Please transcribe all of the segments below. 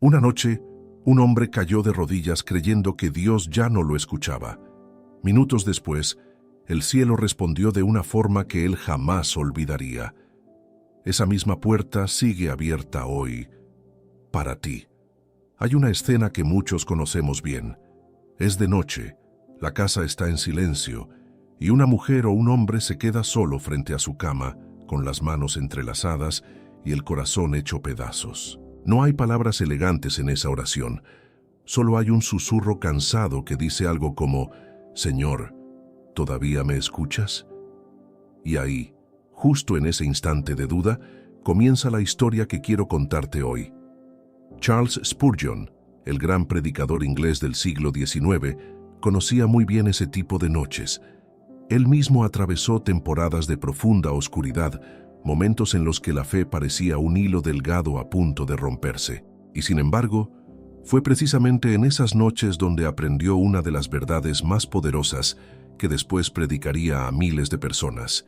Una noche, un hombre cayó de rodillas creyendo que Dios ya no lo escuchaba. Minutos después, el cielo respondió de una forma que él jamás olvidaría. Esa misma puerta sigue abierta hoy, para ti. Hay una escena que muchos conocemos bien. Es de noche, la casa está en silencio, y una mujer o un hombre se queda solo frente a su cama, con las manos entrelazadas y el corazón hecho pedazos. No hay palabras elegantes en esa oración, solo hay un susurro cansado que dice algo como, «Señor, ¿todavía me escuchas?» Y ahí, justo en ese instante de duda, comienza la historia que quiero contarte hoy. Charles Spurgeon, el gran predicador inglés del siglo XIX, conocía muy bien ese tipo de noches. Él mismo atravesó temporadas de profunda oscuridad, momentos en los que la fe parecía un hilo delgado a punto de romperse. Y sin embargo, fue precisamente en esas noches donde aprendió una de las verdades más poderosas que después predicaría a miles de personas.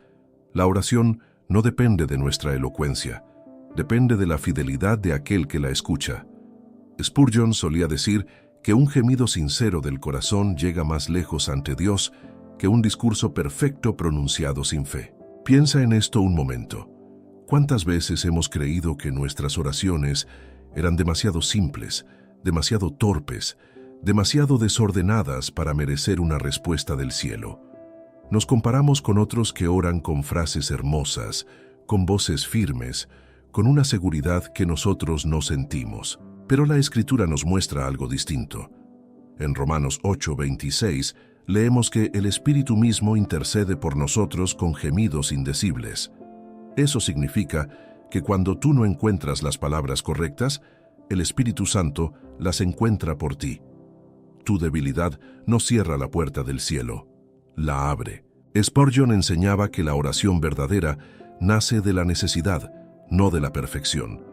La oración no depende de nuestra elocuencia, depende de la fidelidad de aquel que la escucha. Spurgeon solía decir que un gemido sincero del corazón llega más lejos ante Dios que un discurso perfecto pronunciado sin fe. Piensa en esto un momento. ¿Cuántas veces hemos creído que nuestras oraciones eran demasiado simples, demasiado torpes, demasiado desordenadas para merecer una respuesta del cielo? Nos comparamos con otros que oran con frases hermosas, con voces firmes, con una seguridad que nosotros no sentimos. Pero la Escritura nos muestra algo distinto. En Romanos 8:26 leemos que el Espíritu mismo intercede por nosotros con gemidos indecibles. Eso significa que cuando tú no encuentras las palabras correctas, el Espíritu Santo las encuentra por ti. Tu debilidad no cierra la puerta del cielo, la abre. Spurgeon enseñaba que la oración verdadera nace de la necesidad, no de la perfección.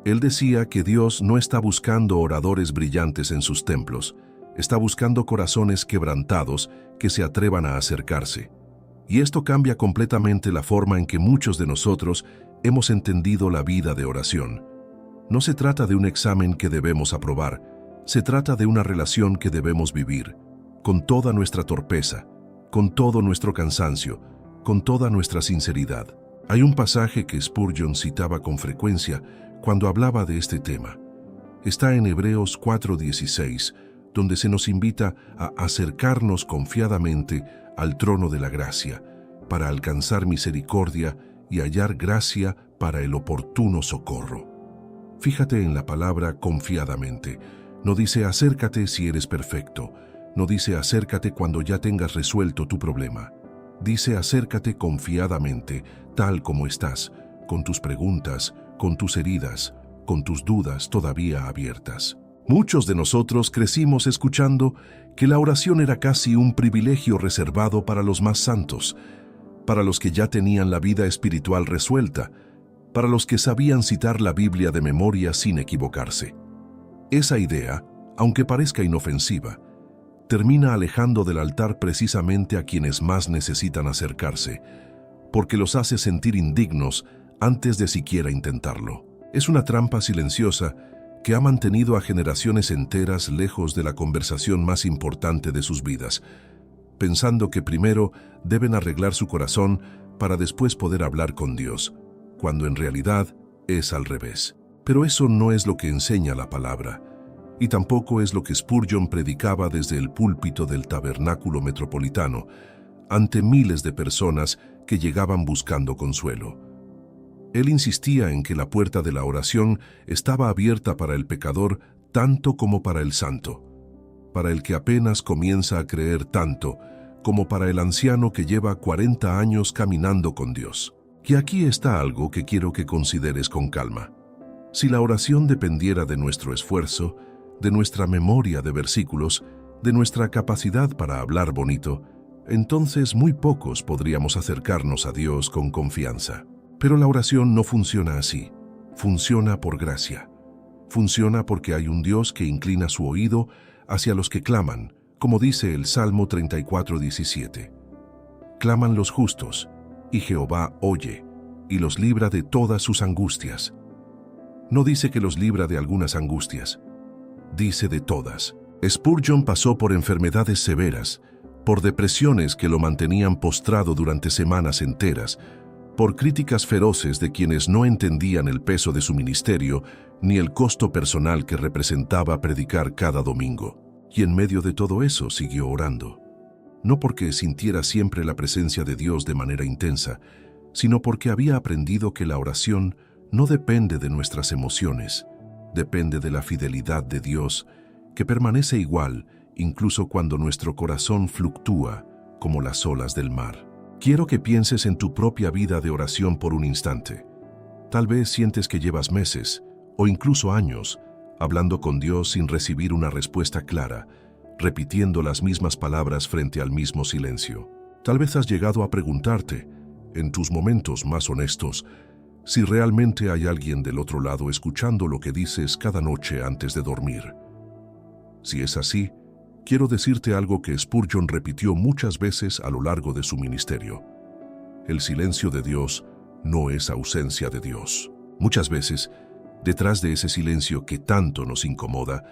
Él decía que Dios no está buscando oradores brillantes en sus templos, está buscando corazones quebrantados que se atrevan a acercarse. Y esto cambia completamente la forma en que muchos de nosotros hemos entendido la vida de oración. No se trata de un examen que debemos aprobar, se trata de una relación que debemos vivir, con toda nuestra torpeza, con todo nuestro cansancio, con toda nuestra sinceridad. Hay un pasaje que Spurgeon citaba con frecuencia cuando hablaba de este tema. Está en Hebreos 4:16, donde se nos invita a acercarnos confiadamente al trono de la gracia, para alcanzar misericordia y hallar gracia para el oportuno socorro. Fíjate en la palabra confiadamente. No dice acércate si eres perfecto, no dice acércate cuando ya tengas resuelto tu problema. Dice acércate confiadamente, tal como estás, con tus preguntas, con tus heridas, con tus dudas todavía abiertas. Muchos de nosotros crecimos escuchando que la oración era casi un privilegio reservado para los más santos, para los que ya tenían la vida espiritual resuelta, para los que sabían citar la Biblia de memoria sin equivocarse. Esa idea, aunque parezca inofensiva, termina alejando del altar precisamente a quienes más necesitan acercarse, porque los hace sentir indignos antes de siquiera intentarlo. Es una trampa silenciosa que ha mantenido a generaciones enteras lejos de la conversación más importante de sus vidas, pensando que primero deben arreglar su corazón para después poder hablar con Dios, cuando en realidad es al revés. Pero eso no es lo que enseña la palabra, y tampoco es lo que Spurgeon predicaba desde el púlpito del Tabernáculo Metropolitano, ante miles de personas que llegaban buscando consuelo. Él insistía en que la puerta de la oración estaba abierta para el pecador tanto como para el santo, para el que apenas comienza a creer tanto como para el anciano que lleva 40 años caminando con Dios. Y aquí está algo que quiero que consideres con calma. Si la oración dependiera de nuestro esfuerzo, de nuestra memoria de versículos, de nuestra capacidad para hablar bonito, entonces muy pocos podríamos acercarnos a Dios con confianza. Pero la oración no funciona así. Funciona por gracia. Funciona porque hay un Dios que inclina su oído hacia los que claman, como dice el Salmo 34:17. Claman los justos, y Jehová oye, y los libra de todas sus angustias. No dice que los libra de algunas angustias. Dice de todas. Spurgeon pasó por enfermedades severas, por depresiones que lo mantenían postrado durante semanas enteras, por críticas feroces de quienes no entendían el peso de su ministerio ni el costo personal que representaba predicar cada domingo. Y en medio de todo eso siguió orando. No porque sintiera siempre la presencia de Dios de manera intensa, sino porque había aprendido que la oración no depende de nuestras emociones, depende de la fidelidad de Dios, que permanece igual incluso cuando nuestro corazón fluctúa como las olas del mar. Quiero que pienses en tu propia vida de oración por un instante. Tal vez sientes que llevas meses, o incluso años, hablando con Dios sin recibir una respuesta clara, repitiendo las mismas palabras frente al mismo silencio. Tal vez has llegado a preguntarte, en tus momentos más honestos, si realmente hay alguien del otro lado escuchando lo que dices cada noche antes de dormir. Si es así, quiero decirte algo que Spurgeon repitió muchas veces a lo largo de su ministerio. El silencio de Dios no es ausencia de Dios. Muchas veces, detrás de ese silencio que tanto nos incomoda,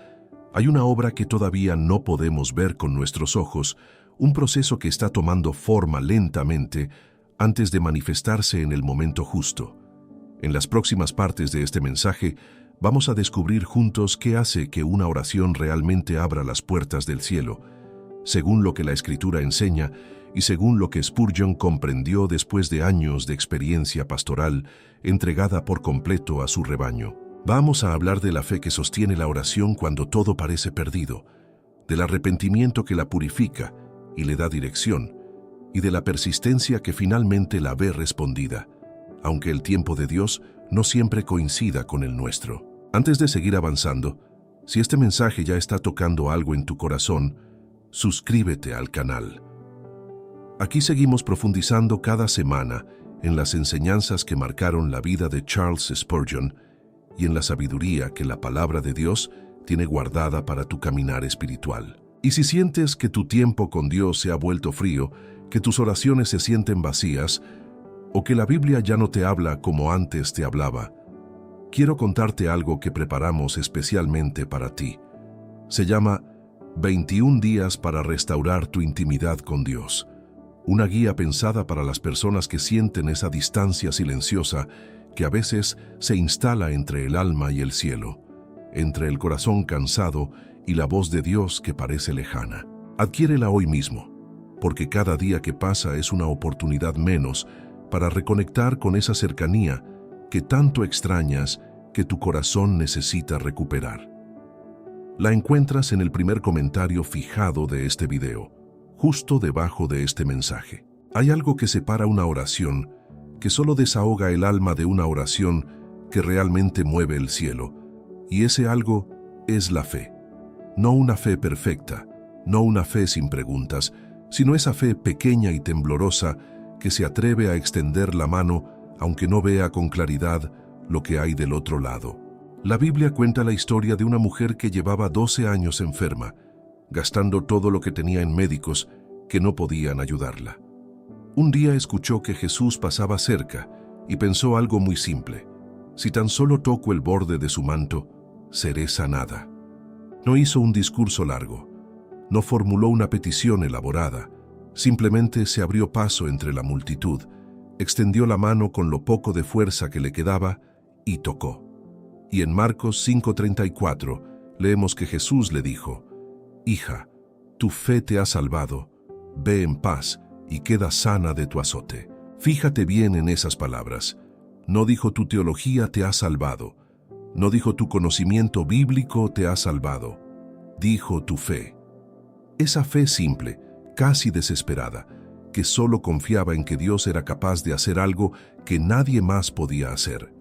hay una obra que todavía no podemos ver con nuestros ojos, un proceso que está tomando forma lentamente antes de manifestarse en el momento justo. En las próximas partes de este mensaje, vamos a descubrir juntos qué hace que una oración realmente abra las puertas del cielo, según lo que la Escritura enseña y según lo que Spurgeon comprendió después de años de experiencia pastoral entregada por completo a su rebaño. Vamos a hablar de la fe que sostiene la oración cuando todo parece perdido, del arrepentimiento que la purifica y le da dirección, y de la persistencia que finalmente la ve respondida, aunque el tiempo de Dios no siempre coincida con el nuestro. Antes de seguir avanzando, si este mensaje ya está tocando algo en tu corazón, suscríbete al canal. Aquí seguimos profundizando cada semana en las enseñanzas que marcaron la vida de Charles Spurgeon y en la sabiduría que la palabra de Dios tiene guardada para tu caminar espiritual. Y si sientes que tu tiempo con Dios se ha vuelto frío, que tus oraciones se sienten vacías, o que la Biblia ya no te habla como antes te hablaba, quiero contarte algo que preparamos especialmente para ti. Se llama 21 días para restaurar tu intimidad con Dios. Una guía pensada para las personas que sienten esa distancia silenciosa que a veces se instala entre el alma y el cielo, entre el corazón cansado y la voz de Dios que parece lejana. Adquiérela hoy mismo, porque cada día que pasa es una oportunidad menos para reconectar con esa cercanía que tanto extrañas que tu corazón necesita recuperar. La encuentras en el primer comentario fijado de este video, justo debajo de este mensaje. Hay algo que separa una oración, que solo desahoga el alma de una oración que realmente mueve el cielo, y ese algo es la fe. No una fe perfecta, no una fe sin preguntas, sino esa fe pequeña y temblorosa que se atreve a extender la mano aunque no vea con claridad lo que hay del otro lado. La Biblia cuenta la historia de una mujer que llevaba 12 años enferma, gastando todo lo que tenía en médicos que no podían ayudarla. Un día escuchó que Jesús pasaba cerca y pensó algo muy simple: si tan solo toco el borde de su manto, seré sanada. No hizo un discurso largo, no formuló una petición elaborada, simplemente se abrió paso entre la multitud, extendió la mano con lo poco de fuerza que le quedaba y tocó. Y en Marcos 5:34 leemos que Jesús le dijo: «Hija, tu fe te ha salvado, ve en paz y queda sana de tu azote». Fíjate bien en esas palabras. No dijo tu teología te ha salvado, no dijo tu conocimiento bíblico te ha salvado, dijo tu fe. Esa fe simple, casi desesperada, que solo confiaba en que Dios era capaz de hacer algo que nadie más podía hacer.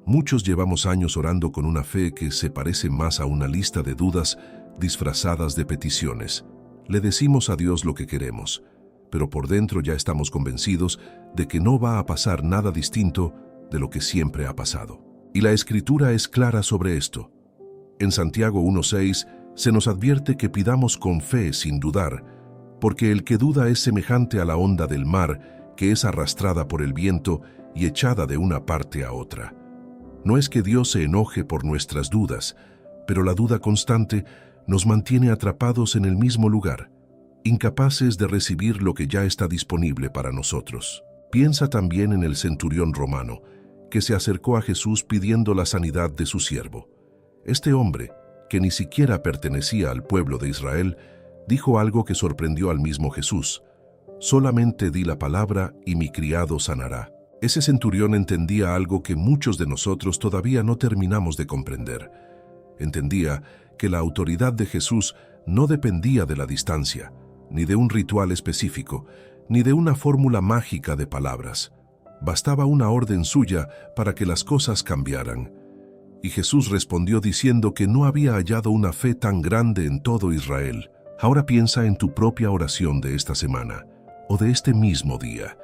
Muchos llevamos años orando con una fe que se parece más a una lista de dudas disfrazadas de peticiones. Le decimos a Dios lo que queremos, pero por dentro ya estamos convencidos de que no va a pasar nada distinto de lo que siempre ha pasado. Y la Escritura es clara sobre esto. En Santiago 1:6 se nos advierte que pidamos con fe sin dudar, porque el que duda es semejante a la onda del mar que es arrastrada por el viento y echada de una parte a otra. No es que Dios se enoje por nuestras dudas, pero la duda constante nos mantiene atrapados en el mismo lugar, incapaces de recibir lo que ya está disponible para nosotros. Piensa también en el centurión romano, que se acercó a Jesús pidiendo la sanidad de su siervo. Este hombre, que ni siquiera pertenecía al pueblo de Israel, dijo algo que sorprendió al mismo Jesús: «Solamente di la palabra y mi criado sanará». Ese centurión entendía algo que muchos de nosotros todavía no terminamos de comprender. Entendía que la autoridad de Jesús no dependía de la distancia, ni de un ritual específico, ni de una fórmula mágica de palabras. Bastaba una orden suya para que las cosas cambiaran. Y Jesús respondió diciendo que no había hallado una fe tan grande en todo Israel. Ahora piensa en tu propia oración de esta semana, o de este mismo día.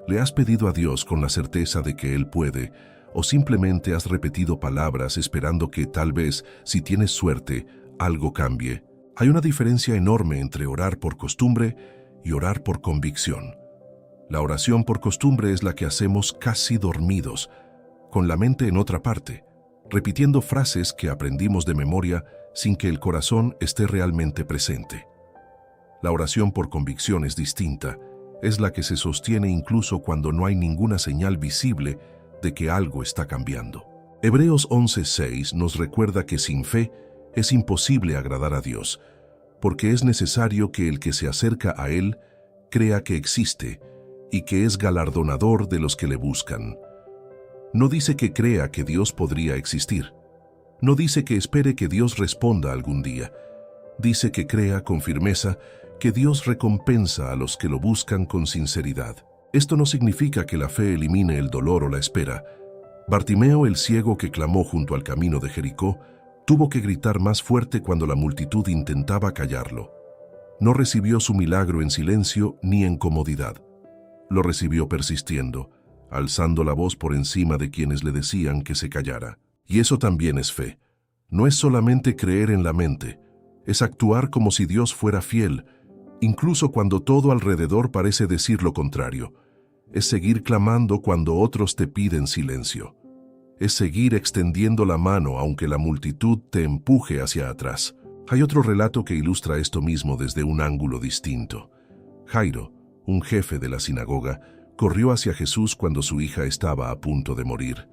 ¿Le has pedido a Dios con la certeza de que Él puede, o simplemente has repetido palabras esperando que tal vez, si tienes suerte, algo cambie? Hay una diferencia enorme entre orar por costumbre y orar por convicción. La oración por costumbre es la que hacemos casi dormidos, con la mente en otra parte, repitiendo frases que aprendimos de memoria sin que el corazón esté realmente presente. La oración por convicción es distinta, es la que se sostiene incluso cuando no hay ninguna señal visible de que algo está cambiando. Hebreos 11:6 nos recuerda que sin fe es imposible agradar a Dios, porque es necesario que el que se acerca a Él crea que existe y que es galardonador de los que le buscan. No dice que crea que Dios podría existir. No dice que espere que Dios responda algún día. Dice que crea con firmeza que Dios recompensa a los que lo buscan con sinceridad. Esto no significa que la fe elimine el dolor o la espera. Bartimeo, el ciego que clamó junto al camino de Jericó, tuvo que gritar más fuerte cuando la multitud intentaba callarlo. No recibió su milagro en silencio ni en comodidad. Lo recibió persistiendo, alzando la voz por encima de quienes le decían que se callara. Y eso también es fe. No es solamente creer en la mente, es actuar como si Dios fuera fiel, incluso cuando todo alrededor parece decir lo contrario. Es seguir clamando cuando otros te piden silencio. Es seguir extendiendo la mano aunque la multitud te empuje hacia atrás. Hay otro relato que ilustra esto mismo desde un ángulo distinto. Jairo, un jefe de la sinagoga, corrió hacia Jesús cuando su hija estaba a punto de morir.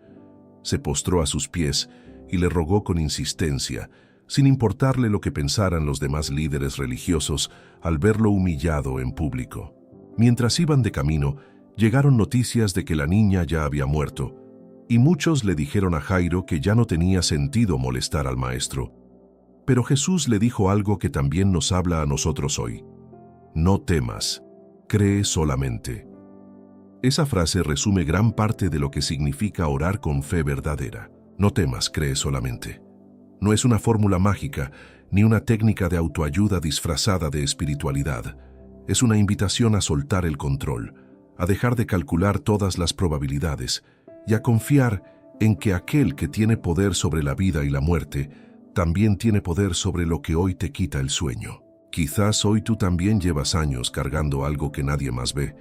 Se postró a sus pies y le rogó con insistencia, sin importarle lo que pensaran los demás líderes religiosos al verlo humillado en público. Mientras iban de camino, llegaron noticias de que la niña ya había muerto, y muchos le dijeron a Jairo que ya no tenía sentido molestar al maestro. Pero Jesús le dijo algo que también nos habla a nosotros hoy. No temas, cree solamente. Esa frase resume gran parte de lo que significa orar con fe verdadera. No temas, cree solamente. No es una fórmula mágica, ni una técnica de autoayuda disfrazada de espiritualidad. Es una invitación a soltar el control, a dejar de calcular todas las probabilidades y a confiar en que aquel que tiene poder sobre la vida y la muerte también tiene poder sobre lo que hoy te quita el sueño. Quizás hoy tú también llevas años cargando algo que nadie más ve,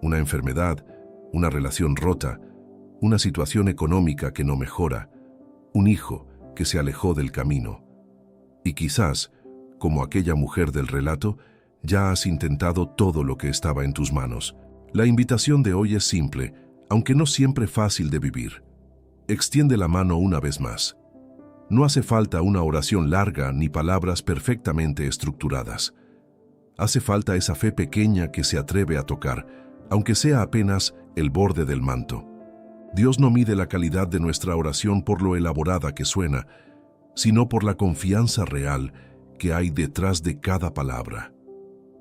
una enfermedad, una relación rota, una situación económica que no mejora, un hijo que se alejó del camino. Y quizás, como aquella mujer del relato, ya has intentado todo lo que estaba en tus manos. La invitación de hoy es simple, aunque no siempre fácil de vivir. Extiende la mano una vez más. No hace falta una oración larga ni palabras perfectamente estructuradas. Hace falta esa fe pequeña que se atreve a tocar, aunque sea apenas el borde del manto. Dios no mide la calidad de nuestra oración por lo elaborada que suena, sino por la confianza real que hay detrás de cada palabra.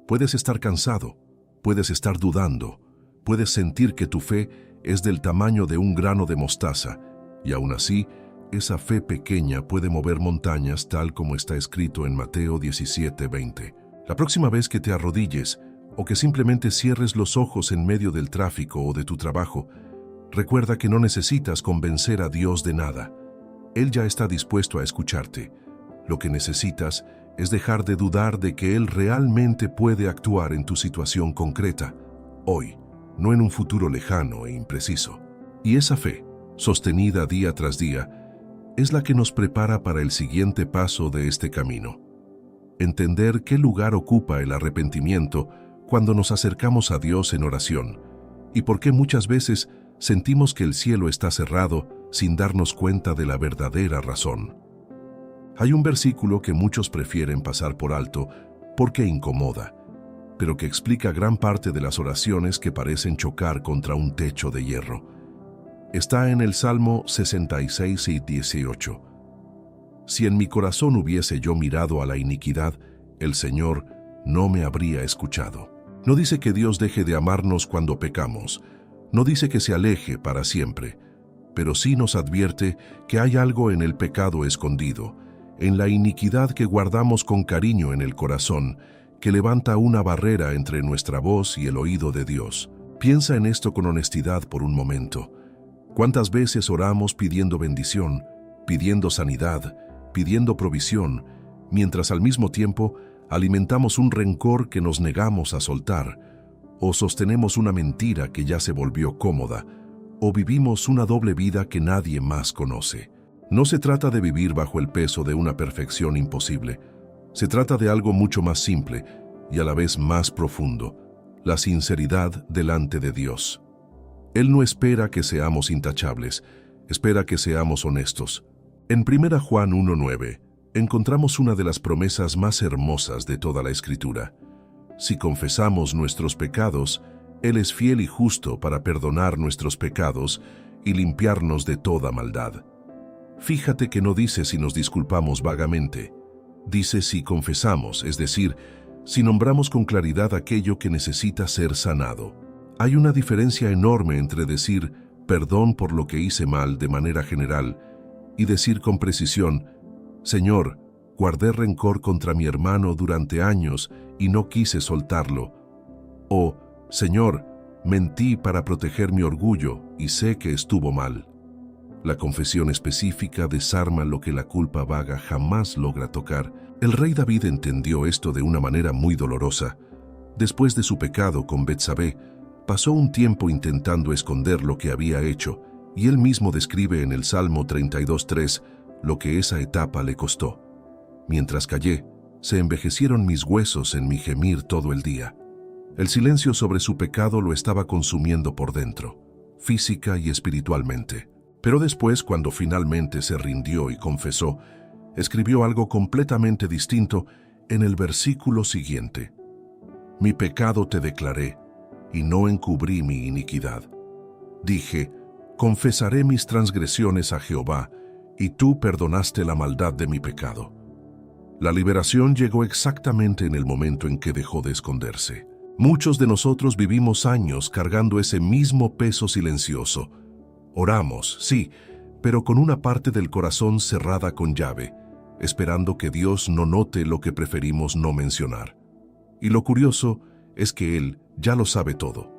Puedes estar cansado, puedes estar dudando, puedes sentir que tu fe es del tamaño de un grano de mostaza, y aún así, esa fe pequeña puede mover montañas tal como está escrito en Mateo 17:20. La próxima vez que te arrodilles o que simplemente cierres los ojos en medio del tráfico o de tu trabajo, recuerda que no necesitas convencer a Dios de nada. Él ya está dispuesto a escucharte. Lo que necesitas es dejar de dudar de que Él realmente puede actuar en tu situación concreta, hoy, no en un futuro lejano e impreciso. Y esa fe, sostenida día tras día, es la que nos prepara para el siguiente paso de este camino. Entender qué lugar ocupa el arrepentimiento cuando nos acercamos a Dios en oración y por qué muchas veces sentimos que el cielo está cerrado sin darnos cuenta de la verdadera razón. Hay un versículo que muchos prefieren pasar por alto porque incomoda, pero que explica gran parte de las oraciones que parecen chocar contra un techo de hierro. Está en el Salmo 66 y 18. Si en mi corazón hubiese yo mirado a la iniquidad, el Señor no me habría escuchado. No dice que Dios deje de amarnos cuando pecamos, no dice que se aleje para siempre, pero sí nos advierte que hay algo en el pecado escondido, en la iniquidad que guardamos con cariño en el corazón, que levanta una barrera entre nuestra voz y el oído de Dios. Piensa en esto con honestidad por un momento. ¿Cuántas veces oramos pidiendo bendición, pidiendo sanidad, pidiendo provisión, mientras al mismo tiempo alimentamos un rencor que nos negamos a soltar, o sostenemos una mentira que ya se volvió cómoda, o vivimos una doble vida que nadie más conoce? No se trata de vivir bajo el peso de una perfección imposible. Se trata de algo mucho más simple y a la vez más profundo: la sinceridad delante de Dios. Él no espera que seamos intachables, espera que seamos honestos. En 1 Juan 1:9 encontramos una de las promesas más hermosas de toda la Escritura. Si confesamos nuestros pecados, Él es fiel y justo para perdonar nuestros pecados y limpiarnos de toda maldad. Fíjate que no dice si nos disculpamos vagamente. Dice si confesamos, es decir, si nombramos con claridad aquello que necesita ser sanado. Hay una diferencia enorme entre decir perdón por lo que hice mal de manera general y decir con precisión: Señor, guardé rencor contra mi hermano durante años y no quise soltarlo. O, Señor, mentí para proteger mi orgullo y sé que estuvo mal. La confesión específica desarma lo que la culpa vaga jamás logra tocar. El rey David entendió esto de una manera muy dolorosa. Después de su pecado con Betsabé, pasó un tiempo intentando esconder lo que había hecho, y él mismo describe en el Salmo 32:3 lo que esa etapa le costó. Mientras callé, se envejecieron mis huesos en mi gemir todo el día. El silencio sobre su pecado lo estaba consumiendo por dentro, física y espiritualmente. Pero después, cuando finalmente se rindió y confesó, escribió algo completamente distinto en el versículo siguiente: Mi pecado te declaré, y no encubrí mi iniquidad. Dije, confesaré mis transgresiones a Jehová, y tú perdonaste la maldad de mi pecado. La liberación llegó exactamente en el momento en que dejó de esconderse. Muchos de nosotros vivimos años cargando ese mismo peso silencioso. Oramos, sí, pero con una parte del corazón cerrada con llave, esperando que Dios no note lo que preferimos no mencionar. Y lo curioso es que Él ya lo sabe todo.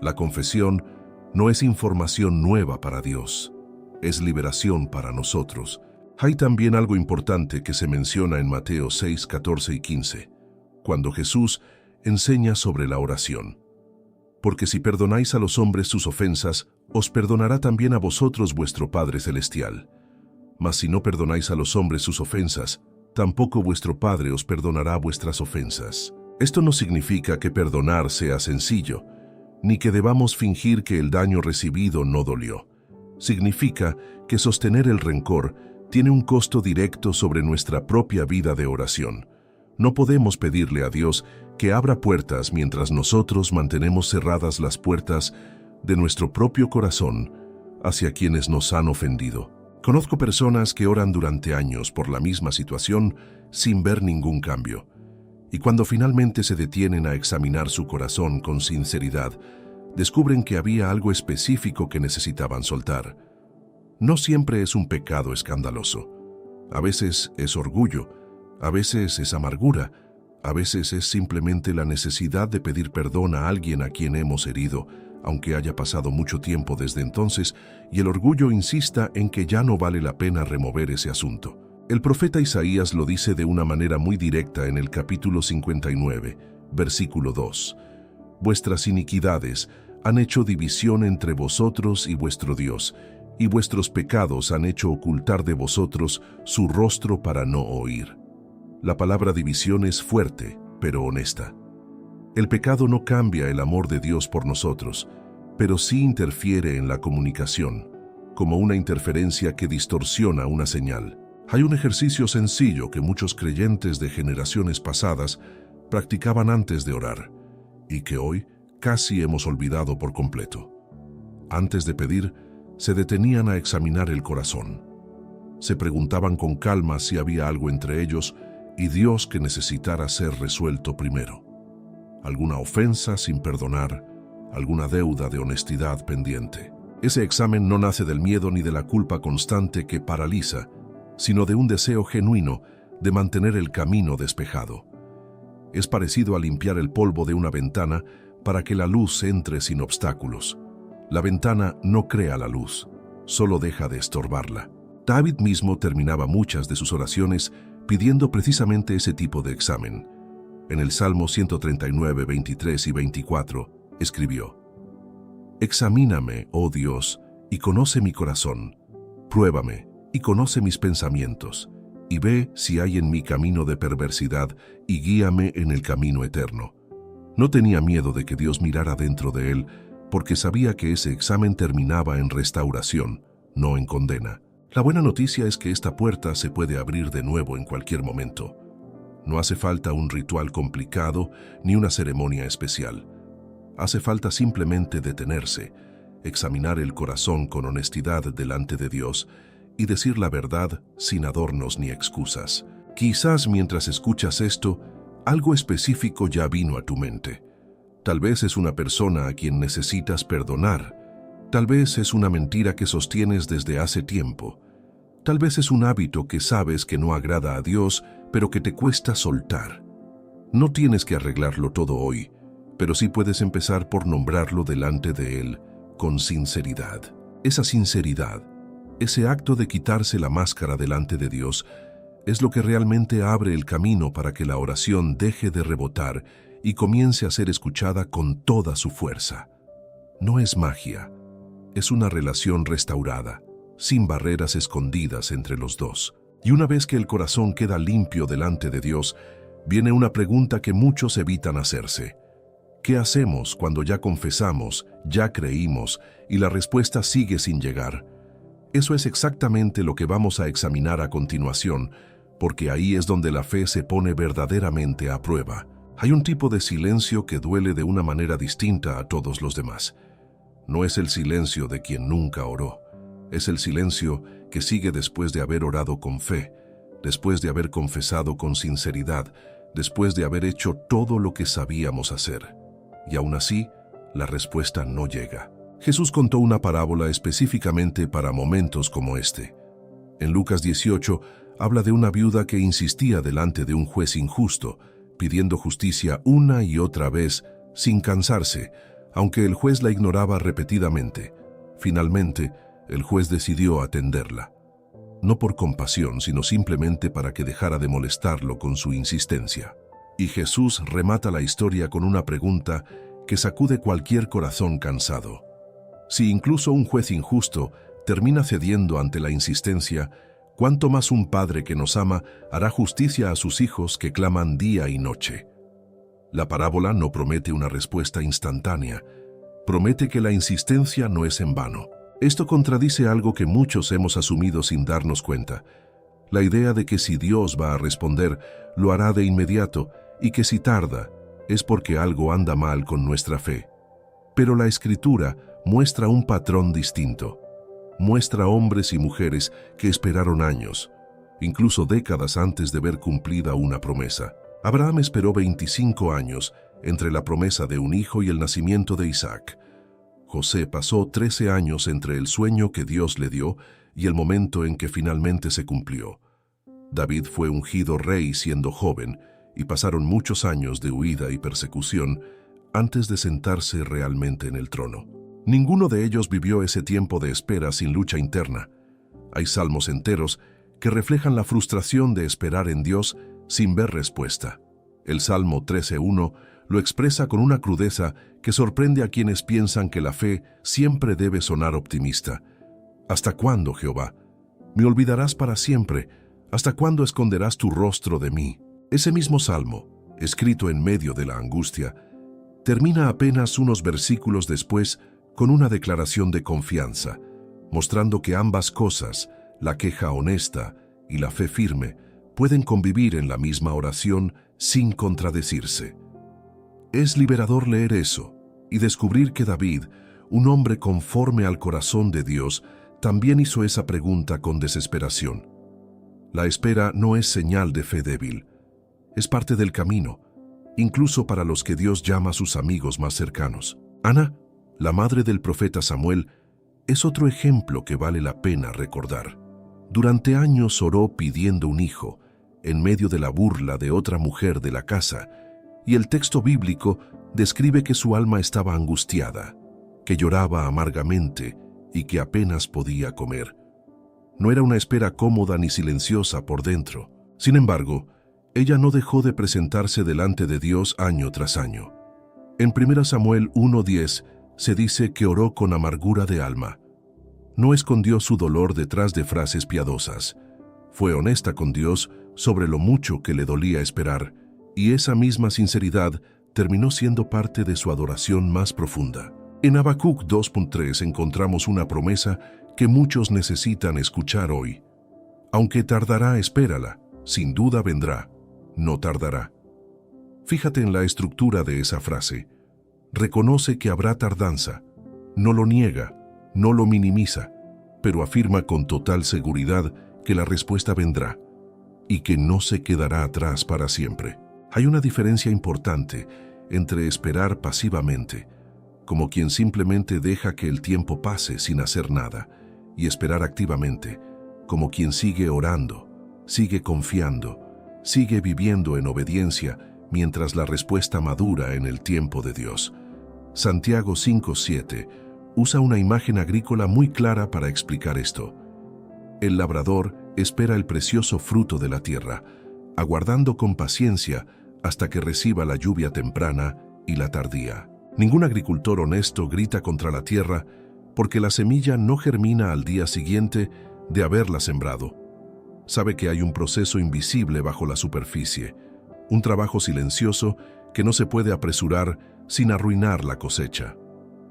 La confesión no es información nueva para Dios, es liberación para nosotros. Hay también algo importante que se menciona en Mateo 6, 14 y 15, cuando Jesús enseña sobre la oración. Porque si perdonáis a los hombres sus ofensas, os perdonará también a vosotros vuestro Padre Celestial. Mas si no perdonáis a los hombres sus ofensas, tampoco vuestro Padre os perdonará vuestras ofensas. Esto no significa que perdonar sea sencillo, ni que debamos fingir que el daño recibido no dolió. Significa que sostener el rencor tiene un costo directo sobre nuestra propia vida de oración. No podemos pedirle a Dios que abra puertas mientras nosotros mantenemos cerradas las puertas de nuestro propio corazón hacia quienes nos han ofendido. Conozco personas que oran durante años por la misma situación sin ver ningún cambio. Y cuando finalmente se detienen a examinar su corazón con sinceridad, descubren que había algo específico que necesitaban soltar. No siempre es un pecado escandaloso. A veces es orgullo, a veces es amargura, a veces es simplemente la necesidad de pedir perdón a alguien a quien hemos herido, aunque haya pasado mucho tiempo desde entonces y el orgullo insista en que ya no vale la pena remover ese asunto. El profeta Isaías lo dice de una manera muy directa en el capítulo 59, versículo 2. Vuestras iniquidades han hecho división entre vosotros y vuestro Dios, y vuestros pecados han hecho ocultar de vosotros su rostro para no oír. La palabra división es fuerte, pero honesta. El pecado no cambia el amor de Dios por nosotros, pero sí interfiere en la comunicación, como una interferencia que distorsiona una señal. Hay un ejercicio sencillo que muchos creyentes de generaciones pasadas practicaban antes de orar, y que hoy casi hemos olvidado por completo. Antes de pedir, se detenían a examinar el corazón. Se preguntaban con calma si había algo entre ellos y Dios que necesitara ser resuelto primero. Alguna ofensa sin perdonar, alguna deuda de honestidad pendiente. Ese examen no nace del miedo ni de la culpa constante que paraliza, sino de un deseo genuino de mantener el camino despejado. Es parecido a limpiar el polvo de una ventana para que la luz entre sin obstáculos. La ventana no crea la luz, solo deja de estorbarla. David mismo terminaba muchas de sus oraciones pidiendo precisamente ese tipo de examen. En el Salmo 139, 23 y 24, escribió: «Examíname, oh Dios, y conoce mi corazón. Pruébame y conoce mis pensamientos, y ve si hay en mí camino de perversidad, y guíame en el camino eterno». No tenía miedo de que Dios mirara dentro de él, porque sabía que ese examen terminaba en restauración, no en condena. La buena noticia es que esta puerta se puede abrir de nuevo en cualquier momento. No hace falta un ritual complicado ni una ceremonia especial. Hace falta simplemente detenerse, examinar el corazón con honestidad delante de Dios y decir la verdad sin adornos ni excusas. Quizás mientras escuchas esto, algo específico ya vino a tu mente. Tal vez es una persona a quien necesitas perdonar. Tal vez es una mentira que sostienes desde hace tiempo. Tal vez es un hábito que sabes que no agrada a Dios, pero que te cuesta soltar. No tienes que arreglarlo todo hoy, pero sí puedes empezar por nombrarlo delante de Él con sinceridad. Esa sinceridad, ese acto de quitarse la máscara delante de Dios, es lo que realmente abre el camino para que la oración deje de rebotar y comience a ser escuchada con toda su fuerza. No es magia, es una relación restaurada, sin barreras escondidas entre los dos. Y una vez que el corazón queda limpio delante de Dios, viene una pregunta que muchos evitan hacerse. ¿Qué hacemos cuando ya confesamos, ya creímos y la respuesta sigue sin llegar? Eso es exactamente lo que vamos a examinar a continuación, porque ahí es donde la fe se pone verdaderamente a prueba. Hay un tipo de silencio que duele de una manera distinta a todos los demás. No es el silencio de quien nunca oró. Es el silencio que sigue después de haber orado con fe, después de haber confesado con sinceridad, después de haber hecho todo lo que sabíamos hacer. Y aún así, la respuesta no llega. Jesús contó una parábola específicamente para momentos como este. En Lucas 18, habla de una viuda que insistía delante de un juez injusto, pidiendo justicia una y otra vez, sin cansarse, aunque el juez la ignoraba repetidamente. Finalmente, el juez decidió atenderla. No por compasión, sino simplemente para que dejara de molestarlo con su insistencia. Y Jesús remata la historia con una pregunta que sacude cualquier corazón cansado. Si incluso un juez injusto termina cediendo ante la insistencia, ¿cuánto más un Padre que nos ama hará justicia a sus hijos que claman día y noche? La parábola no promete una respuesta instantánea, promete que la insistencia no es en vano. Esto contradice algo que muchos hemos asumido sin darnos cuenta, la idea de que si Dios va a responder, lo hará de inmediato, y que si tarda, es porque algo anda mal con nuestra fe. Pero la Escritura muestra un patrón distinto. Muestra hombres y mujeres que esperaron años, incluso décadas antes de ver cumplida una promesa. Abraham esperó 25 años entre la promesa de un hijo y el nacimiento de Isaac. José pasó 13 años entre el sueño que Dios le dio y el momento en que finalmente se cumplió. David fue ungido rey siendo joven y pasaron muchos años de huida y persecución antes de sentarse realmente en el trono. Ninguno de ellos vivió ese tiempo de espera sin lucha interna. Hay salmos enteros que reflejan la frustración de esperar en Dios sin ver respuesta. El Salmo 13:1 lo expresa con una crudeza que sorprende a quienes piensan que la fe siempre debe sonar optimista. ¿Hasta cuándo, Jehová? ¿Me olvidarás para siempre? ¿Hasta cuándo esconderás tu rostro de mí? Ese mismo salmo, escrito en medio de la angustia, termina apenas unos versículos después con una declaración de confianza, mostrando que ambas cosas, la queja honesta y la fe firme, pueden convivir en la misma oración sin contradecirse. Es liberador leer eso y descubrir que David, un hombre conforme al corazón de Dios, también hizo esa pregunta con desesperación. La espera no es señal de fe débil, es parte del camino, incluso para los que Dios llama sus amigos más cercanos. Ana, la madre del profeta Samuel, es otro ejemplo que vale la pena recordar. Durante años oró pidiendo un hijo, en medio de la burla de otra mujer de la casa, y el texto bíblico describe que su alma estaba angustiada, que lloraba amargamente y que apenas podía comer. No era una espera cómoda ni silenciosa por dentro. Sin embargo, ella no dejó de presentarse delante de Dios año tras año. En 1 Samuel 1:10 se dice que oró con amargura de alma. No escondió su dolor detrás de frases piadosas. Fue honesta con Dios sobre lo mucho que le dolía esperar, y esa misma sinceridad terminó siendo parte de su adoración más profunda. En Habacuc 2:3 encontramos una promesa que muchos necesitan escuchar hoy. Aunque tardará, espérala, sin duda vendrá, no tardará. Fíjate en la estructura de esa frase. Reconoce que habrá tardanza, no lo niega, no lo minimiza, pero afirma con total seguridad que la respuesta vendrá y que no se quedará atrás para siempre. Hay una diferencia importante entre esperar pasivamente, como quien simplemente deja que el tiempo pase sin hacer nada, y esperar activamente, como quien sigue orando, sigue confiando, sigue viviendo en obediencia mientras la respuesta madura en el tiempo de Dios. Santiago 5:7 usa una imagen agrícola muy clara para explicar esto. El labrador espera el precioso fruto de la tierra, aguardando con paciencia hasta que reciba la lluvia temprana y la tardía. Ningún agricultor honesto grita contra la tierra porque la semilla no germina al día siguiente de haberla sembrado. Sabe que hay un proceso invisible bajo la superficie, un trabajo silencioso que no se puede apresurar sin arruinar la cosecha.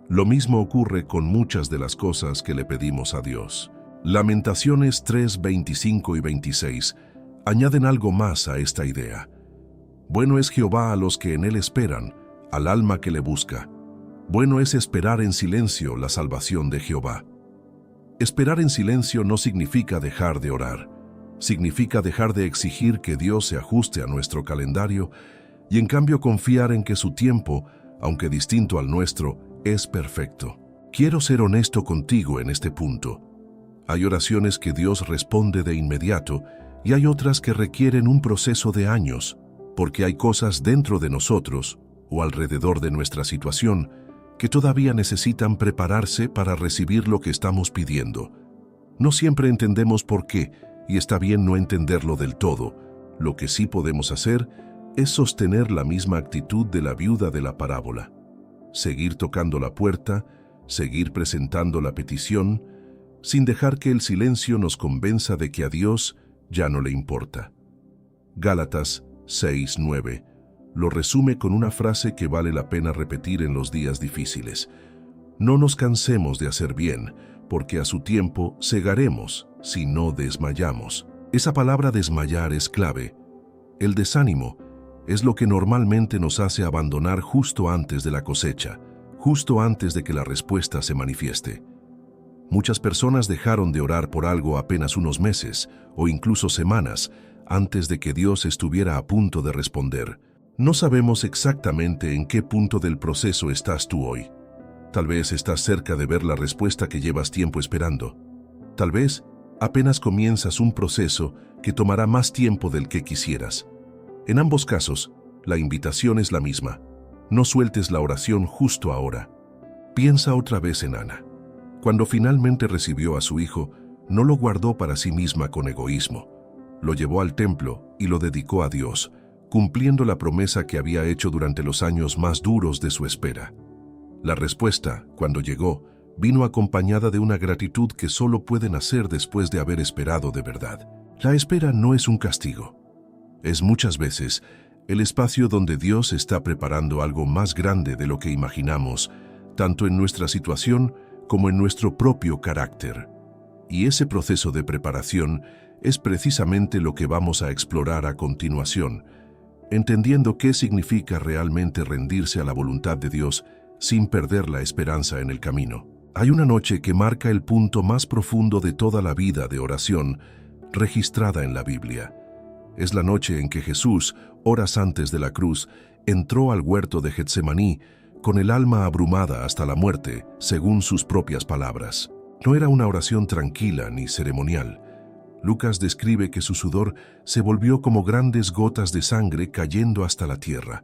Lo mismo ocurre con muchas de las cosas que le pedimos a Dios. Lamentaciones 3:25 y 26 añaden algo más a esta idea. Bueno es Jehová a los que en él esperan, al alma que le busca. Bueno es esperar en silencio la salvación de Jehová. Esperar en silencio no significa dejar de orar. Significa dejar de exigir que Dios se ajuste a nuestro calendario y en cambio confiar en que su tiempo, aunque distinto al nuestro, es perfecto. Quiero ser honesto contigo en este punto. Hay oraciones que Dios responde de inmediato y hay otras que requieren un proceso de años, porque hay cosas dentro de nosotros o alrededor de nuestra situación que todavía necesitan prepararse para recibir lo que estamos pidiendo. No siempre entendemos por qué, y está bien no entenderlo del todo. Lo que sí podemos hacer es sostener la misma actitud de la viuda de la parábola. Seguir tocando la puerta, seguir presentando la petición, sin dejar que el silencio nos convenza de que a Dios ya no le importa. Gálatas 6:9 lo resume con una frase que vale la pena repetir en los días difíciles. No nos cansemos de hacer bien, porque a su tiempo segaremos si no desmayamos. Esa palabra desmayar es clave. El desánimo es lo que normalmente nos hace abandonar justo antes de la cosecha, justo antes de que la respuesta se manifieste. Muchas personas dejaron de orar por algo apenas unos meses o incluso semanas antes de que Dios estuviera a punto de responder. No sabemos exactamente en qué punto del proceso estás tú hoy. Tal vez estás cerca de ver la respuesta que llevas tiempo esperando. Tal vez apenas comienzas un proceso que tomará más tiempo del que quisieras. En ambos casos, la invitación es la misma. No sueltes la oración justo ahora. Piensa otra vez en Ana. Cuando finalmente recibió a su hijo, no lo guardó para sí misma con egoísmo. Lo llevó al templo y lo dedicó a Dios, cumpliendo la promesa que había hecho durante los años más duros de su espera. La respuesta, cuando llegó, vino acompañada de una gratitud que solo puede nacer después de haber esperado de verdad. La espera no es un castigo. Es muchas veces el espacio donde Dios está preparando algo más grande de lo que imaginamos, tanto en nuestra situación como en nuestro propio carácter. Y ese proceso de preparación es precisamente lo que vamos a explorar a continuación, entendiendo qué significa realmente rendirse a la voluntad de Dios sin perder la esperanza en el camino. Hay una noche que marca el punto más profundo de toda la vida de oración registrada en la Biblia. Es la noche en que Jesús, horas antes de la cruz, entró al huerto de Getsemaní con el alma abrumada hasta la muerte, según sus propias palabras. No era una oración tranquila ni ceremonial. Lucas describe que su sudor se volvió como grandes gotas de sangre cayendo hasta la tierra,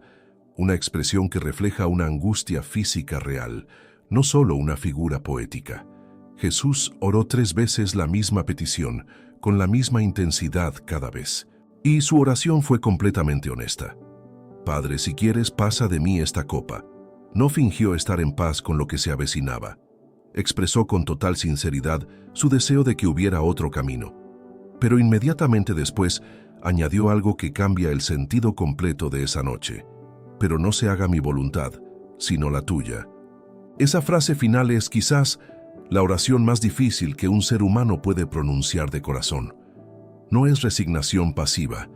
una expresión que refleja una angustia física real, no solo una figura poética. Jesús oró 3 veces la misma petición, con la misma intensidad cada vez. Y su oración fue completamente honesta. Padre, si quieres, pasa de mí esta copa. No fingió estar en paz con lo que se avecinaba. Expresó con total sinceridad su deseo de que hubiera otro camino. Pero inmediatamente después añadió algo que cambia el sentido completo de esa noche. Pero no se haga mi voluntad, sino la tuya. Esa frase final es quizás la oración más difícil que un ser humano puede pronunciar de corazón. No es resignación pasiva,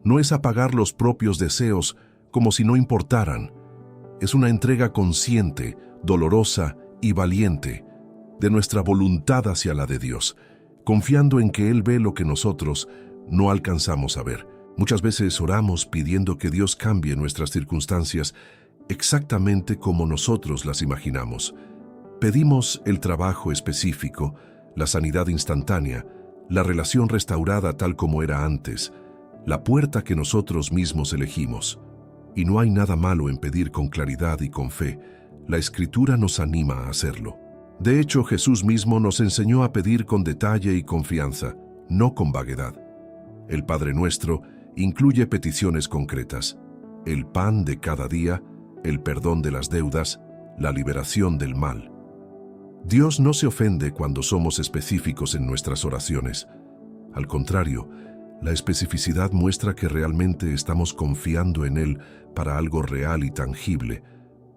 no es apagar los propios deseos como si no importaran. Es una entrega consciente, dolorosa y valiente de nuestra voluntad hacia la de Dios, confiando en que Él ve lo que nosotros no alcanzamos a ver. Muchas veces oramos pidiendo que Dios cambie nuestras circunstancias exactamente como nosotros las imaginamos. Pedimos el trabajo específico, la sanidad instantánea, la relación restaurada tal como era antes, la puerta que nosotros mismos elegimos. Y no hay nada malo en pedir con claridad y con fe. La Escritura nos anima a hacerlo. De hecho, Jesús mismo nos enseñó a pedir con detalle y confianza, no con vaguedad. El Padre Nuestro incluye peticiones concretas: el pan de cada día, el perdón de las deudas, la liberación del mal. Dios no se ofende cuando somos específicos en nuestras oraciones. Al contrario, la especificidad muestra que realmente estamos confiando en Él para algo real y tangible,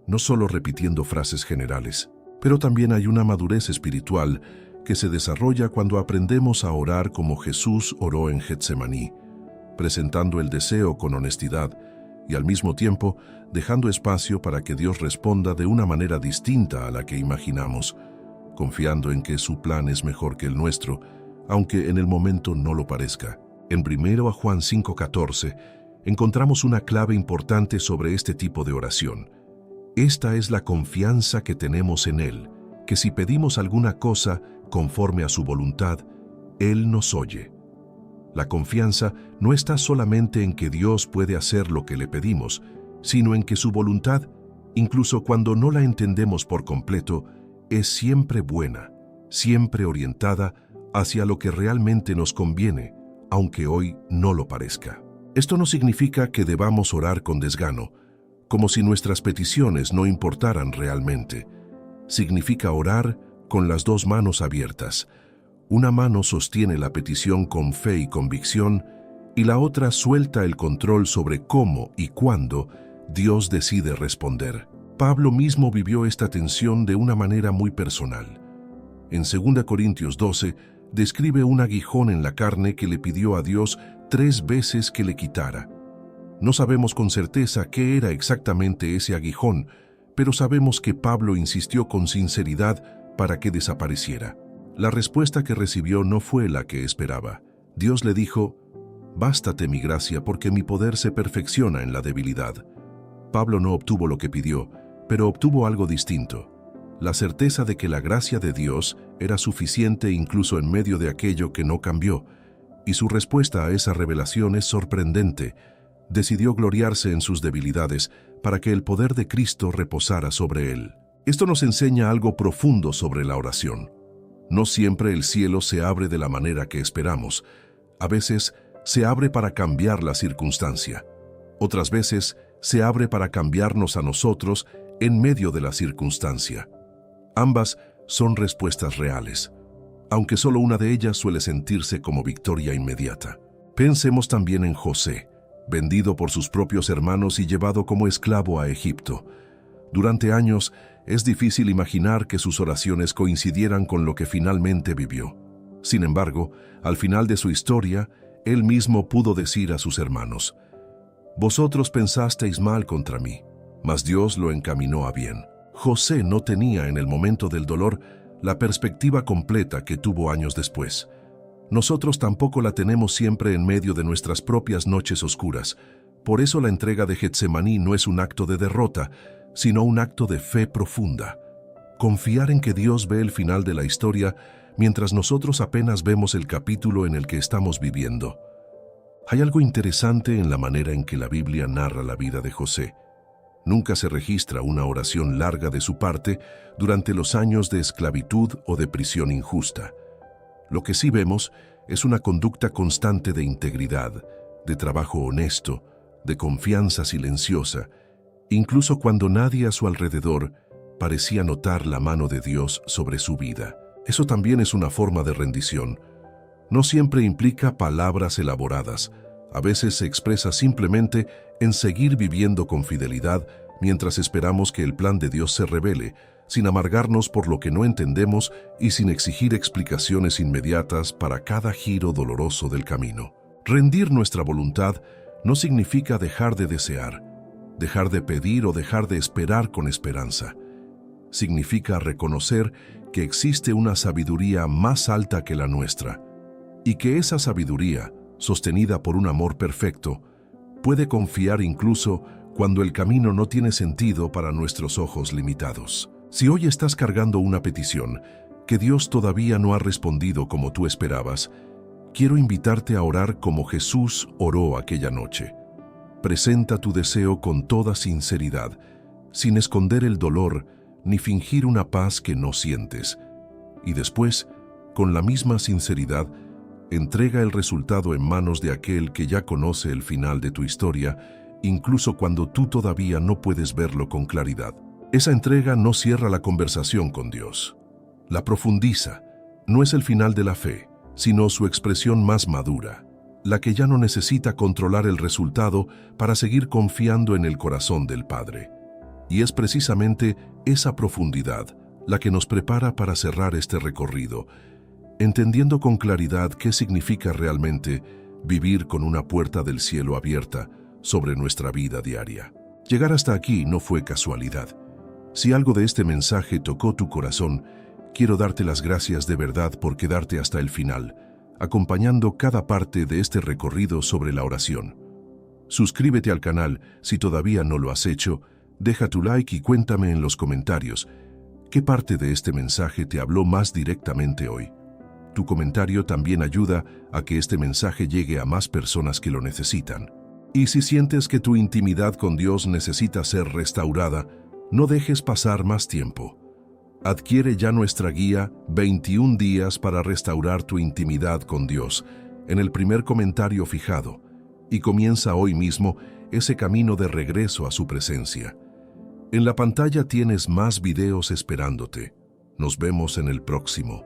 no solo repitiendo frases generales. Pero también hay una madurez espiritual que se desarrolla cuando aprendemos a orar como Jesús oró en Getsemaní, presentando el deseo con honestidad y al mismo tiempo dejando espacio para que Dios responda de una manera distinta a la que imaginamos, confiando en que su plan es mejor que el nuestro, aunque en el momento no lo parezca. En 1 Juan 5:14 encontramos una clave importante sobre este tipo de oración. Esta es la confianza que tenemos en Él, que si pedimos alguna cosa conforme a su voluntad, Él nos oye. La confianza no está solamente en que Dios puede hacer lo que le pedimos, sino en que su voluntad, incluso cuando no la entendemos por completo, es siempre buena, siempre orientada hacia lo que realmente nos conviene, aunque hoy no lo parezca. Esto no significa que debamos orar con desgano, como si nuestras peticiones no importaran realmente. Significa orar con las 2 manos abiertas. Una mano sostiene la petición con fe y convicción, y la otra suelta el control sobre cómo y cuándo Dios decide responder. Pablo mismo vivió esta tensión de una manera muy personal. En 2 Corintios 12, describe un aguijón en la carne que le pidió a Dios 3 veces que le quitara. No sabemos con certeza qué era exactamente ese aguijón, pero sabemos que Pablo insistió con sinceridad para que desapareciera. La respuesta que recibió no fue la que esperaba. Dios le dijo: «Bástate mi gracia, porque mi poder se perfecciona en la debilidad». Pablo no obtuvo lo que pidió, pero obtuvo algo distinto: la certeza de que la gracia de Dios era suficiente incluso en medio de aquello que no cambió, y su respuesta a esa revelación es sorprendente. Decidió gloriarse en sus debilidades para que el poder de Cristo reposara sobre él. Esto nos enseña algo profundo sobre la oración. No siempre el cielo se abre de la manera que esperamos. A veces se abre para cambiar la circunstancia. Otras veces se abre para cambiarnos a nosotros en medio de la circunstancia. Ambas son respuestas reales, aunque solo una de ellas suele sentirse como victoria inmediata. Pensemos también en José, vendido por sus propios hermanos y llevado como esclavo a Egipto. Durante años, es difícil imaginar que sus oraciones coincidieran con lo que finalmente vivió. Sin embargo, al final de su historia, él mismo pudo decir a sus hermanos: «Vosotros pensasteis mal contra mí, mas Dios lo encaminó a bien». José no tenía en el momento del dolor la perspectiva completa que tuvo años después. Nosotros tampoco la tenemos siempre en medio de nuestras propias noches oscuras. Por eso la entrega de Getsemaní no es un acto de derrota, sino un acto de fe profunda. Confiar en que Dios ve el final de la historia mientras nosotros apenas vemos el capítulo en el que estamos viviendo. Hay algo interesante en la manera en que la Biblia narra la vida de José. Nunca se registra una oración larga de su parte durante los años de esclavitud o de prisión injusta. Lo que sí vemos es una conducta constante de integridad, de trabajo honesto, de confianza silenciosa, incluso cuando nadie a su alrededor parecía notar la mano de Dios sobre su vida. Eso también es una forma de rendición. No siempre implica palabras elaboradas. A veces se expresa simplemente en seguir viviendo con fidelidad mientras esperamos que el plan de Dios se revele, sin amargarnos por lo que no entendemos y sin exigir explicaciones inmediatas para cada giro doloroso del camino. Rendir nuestra voluntad no significa dejar de desear, dejar de pedir o dejar de esperar con esperanza. Significa reconocer que existe una sabiduría más alta que la nuestra, y que esa sabiduría, sostenida por un amor perfecto, puede confiar incluso cuando el camino no tiene sentido para nuestros ojos limitados. Si hoy estás cargando una petición que Dios todavía no ha respondido como tú esperabas, quiero invitarte a orar como Jesús oró aquella noche. Presenta tu deseo con toda sinceridad, sin esconder el dolor ni fingir una paz que no sientes. Y después, con la misma sinceridad, entrega el resultado en manos de aquel que ya conoce el final de tu historia, incluso cuando tú todavía no puedes verlo con claridad. Esa entrega no cierra la conversación con Dios. La profundiza. No es el final de la fe, sino su expresión más madura, la que ya no necesita controlar el resultado para seguir confiando en el corazón del Padre. Y es precisamente esa profundidad la que nos prepara para cerrar este recorrido, entendiendo con claridad qué significa realmente vivir con una puerta del cielo abierta sobre nuestra vida diaria. Llegar hasta aquí no fue casualidad. Si algo de este mensaje tocó tu corazón, quiero darte las gracias de verdad por quedarte hasta el final, acompañando cada parte de este recorrido sobre la oración. Suscríbete al canal si todavía no lo has hecho, deja tu like y cuéntame en los comentarios qué parte de este mensaje te habló más directamente hoy. Tu comentario también ayuda a que este mensaje llegue a más personas que lo necesitan. Y si sientes que tu intimidad con Dios necesita ser restaurada, no dejes pasar más tiempo. Adquiere ya nuestra guía 21 días para restaurar tu intimidad con Dios en el primer comentario fijado y comienza hoy mismo ese camino de regreso a su presencia. En la pantalla tienes más videos esperándote. Nos vemos en el próximo.